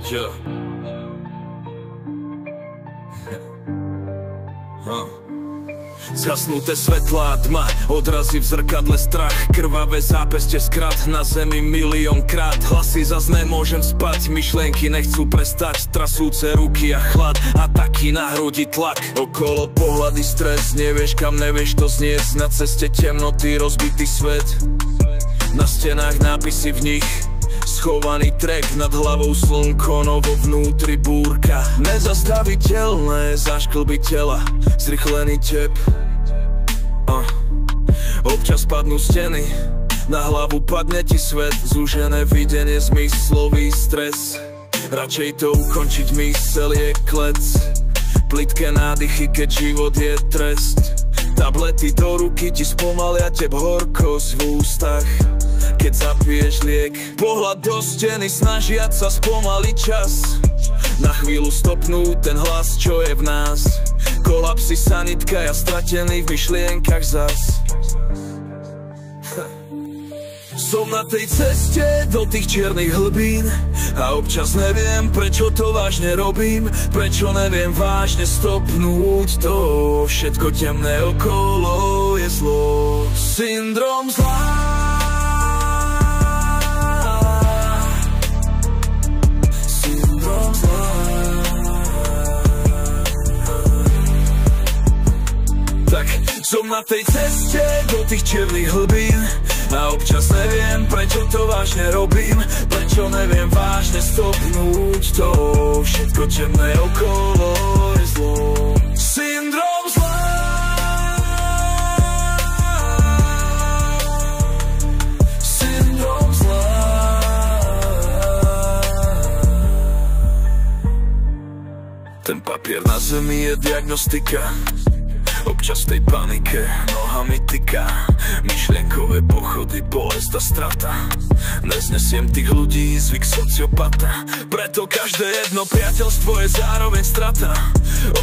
Yeah. Zhasnuté svetlá, tma, odrazy v zrkadle, strach, krvavé zápeste, skrat na zemi miliónkrát. Hlasy zas nemôžem spať, myšlienky nechcú prestať, trasúce ruky a chlad a taký na hrudi tlak. Okolo pohľady stres, nevieš kam, nevieš to zniesť, na ceste temnoty, rozbitý svet, na stenách nápisy v nich, schovaný trek, nad hlavou slnko, no vo vnútri búrka. Nezastaviteľné zašklby tela, zrychlený tep. Občas padnú steny, na hlavu padne ti svet, zúžené videnie, zmyslový stres. Radšej to ukončiť, mysel je klec, plitké nádychy, keď život je trest. Tablety do ruky ti spomalia teb horkosť v ústach, keď zapiješ liek. Pohľad do steny, snažiať sa spomaliť čas, na chvíľu stopnúť ten hlas, čo je v nás. Kolapsy, sanitka, ja stratený v myšlienkach zas. Som na tej ceste do tých čiernych hlbín a občas neviem, prečo to vážne robím, prečo neviem vážne stopnúť to. Všetko temné okolo je zlo, syndrom zla. Syndrom zla. Tak som na tej ceste do tých čiernych hlbín a občas neviem, prečo to vážne robím, prečo neviem vážne stopnúť to. Všetko temné okolo je zlo, syndrom zla. Syndrom zla. Ten papier na zemi je diagnostika, občas v tej panike nohami tyká, myšlienkové pochody, bolesť a strata. Neznesiem tých ľudí, zvyk sociopata, preto každé jedno priateľstvo je zároveň strata.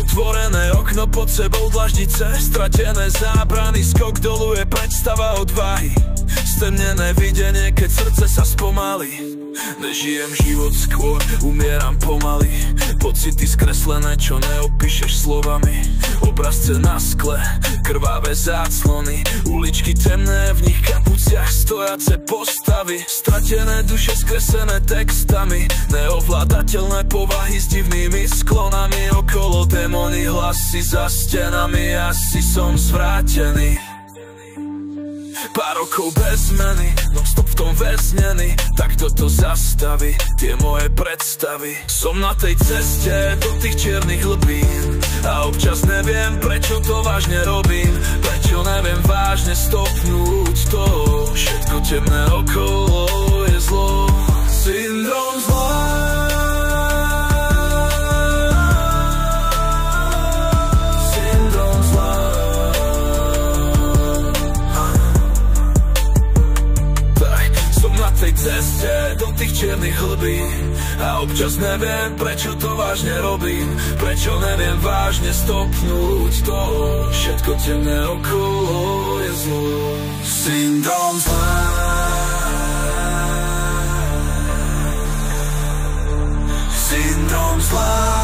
Otvorené okno pod sebou dlaždice, stratené zábrany, skok dolu je predstava odvahy. Stemnené videnie, keď srdce sa spomalí. Nežijem život, skôr umieram pomaly. Pocity skreslené, čo neopíšeš slovami. Obrazce na skle, krvavé záclony, uličky temné, v nich kapuciach stojace postavy. Stratené duše skresené textami, neovládateľné povahy s divnými sklonami. Okolo démoni, hlasy za stenami, asi som zvrátený. Pár rokov bez zmeny, non-stop v tom väznený, tak toto zastaví tie moje predstavy. Som na tej ceste do tých čiernych hlbín a občas neviem, prečo to vážne robím, prečo neviem vážne stopnúť to. Všetko temné okolo je zlo, syndrom zla. Ceste do tých čiernych hlbín a občas neviem, prečo to vážne robím, prečo neviem vážne stopnúť to. Všetko temné okolo je zlo, syndrom zla. Syndrom zla.